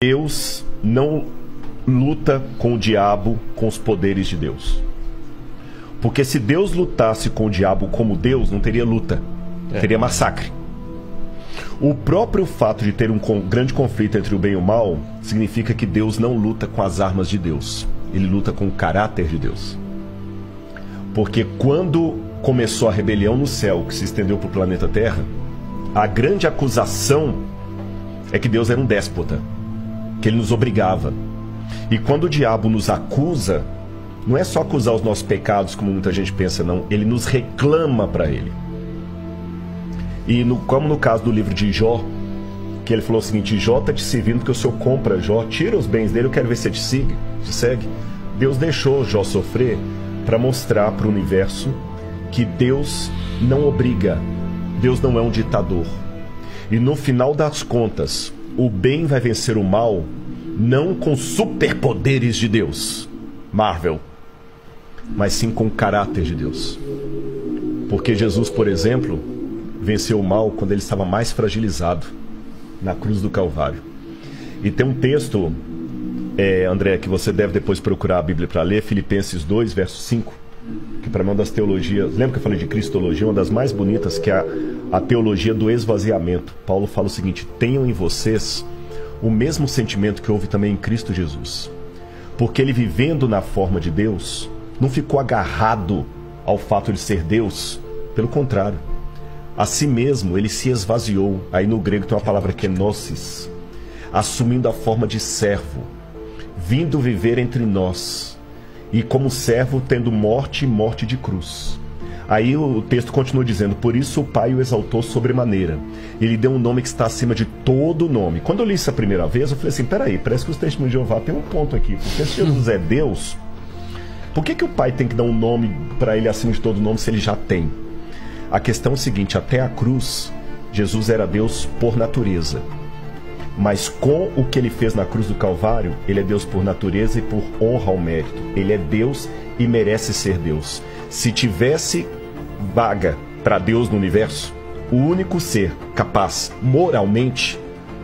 Deus não luta com o diabo com os poderes de Deus. Porque se Deus lutasse com o diabo como Deus, não teria luta, teria massacre. O próprio fato de ter um grande conflito entre o bem e o mal significa que Deus não luta com as armas de Deus. Ele luta com o caráter de Deus. Porque quando começou a rebelião no céu, que se estendeu para o planeta Terra, a grande acusação é que Deus era um déspota, que ele nos obrigava. E quando o diabo nos acusa, não é só acusar os nossos pecados, como muita gente pensa, não. Ele nos reclama para ele. E como no caso do livro de Jó, que ele falou o seguinte: Jó está te servindo porque o Senhor compra Jó, tira os bens dele, eu quero ver se ele te segue. Deus deixou Jó sofrer para mostrar para o universo que Deus não obriga, Deus não é um ditador. E no final das contas, o bem vai vencer o mal, não com superpoderes de Deus, Marvel, mas sim com o caráter de Deus. Porque Jesus, por exemplo, venceu o mal quando ele estava mais fragilizado, na cruz do Calvário. E tem um texto, André, que você deve depois procurar a Bíblia para ler, Filipenses 2, verso 5, que para mim é uma das teologias, lembra que eu falei de cristologia, uma das mais bonitas, que é a teologia do esvaziamento. Paulo fala o seguinte: tenham em vocês o mesmo sentimento que houve também em Cristo Jesus. Porque ele, vivendo na forma de Deus, não ficou agarrado ao fato de ser Deus, pelo contrário, a si mesmo ele se esvaziou. Aí no grego tem uma palavra que é gnosis, assumindo a forma de servo, vindo viver entre nós, e como servo tendo morte e morte de cruz. Aí o texto continua dizendo: por isso o Pai o exaltou sobremaneira, ele deu um nome que está acima de todo nome. Quando eu li isso a primeira vez, eu falei assim: peraí, parece que os testemunhos de Jeová tem um ponto aqui, porque se Jesus é Deus, por que o Pai tem que dar um nome para ele acima de todo nome se ele já tem? A questão é o seguinte: até a cruz, Jesus era Deus por natureza, mas com o que ele fez na cruz do Calvário, ele é Deus por natureza e por honra ao mérito. Ele é Deus e merece ser Deus. Se tivesse vaga para Deus no universo, o único ser capaz moralmente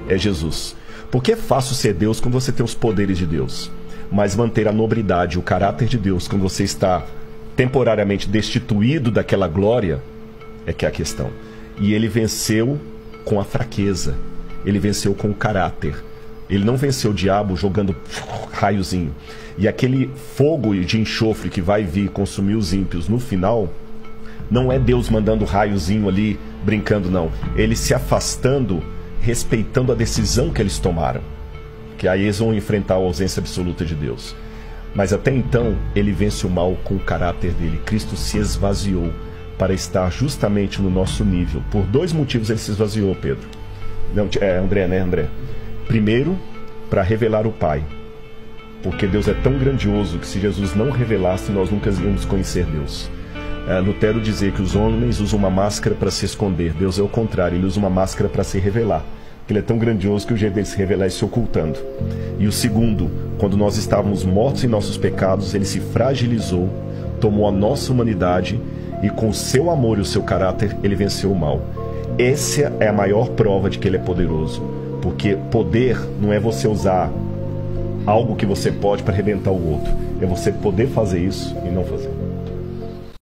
é Jesus. Porque é fácil ser Deus quando você tem os poderes de Deus, mas manter a nobridade, o caráter de Deus, quando você está temporariamente destituído daquela glória, é que é a questão. E ele venceu com a fraqueza, ele venceu com o caráter. Ele não venceu o diabo jogando raiozinho. E aquele fogo de enxofre que vai vir consumir os ímpios no final, não é Deus mandando raiozinho ali, brincando, não. Ele se afastando, respeitando a decisão que eles tomaram, que aí eles vão enfrentar a ausência absoluta de Deus. Mas até então, ele vence o mal com o caráter dele. Cristo se esvaziou para estar justamente no nosso nível. Por dois motivos ele se esvaziou, Pedro. Não, André, né, André? Primeiro, para revelar o Pai. Porque Deus é tão grandioso que se Jesus não revelasse, nós nunca íamos conhecer Deus. Lutero dizia que os homens usam uma máscara para se esconder. Deus é o contrário, ele usa uma máscara para se revelar. Ele é tão grandioso que o jeito dele se revelar é se ocultando. E o segundo, quando nós estávamos mortos em nossos pecados, ele se fragilizou, tomou a nossa humanidade e com o seu amor e o seu caráter, ele venceu o mal. Essa é a maior prova de que ele é poderoso. Porque poder não é você usar algo que você pode para arrebentar o outro. É você poder fazer isso e não fazer.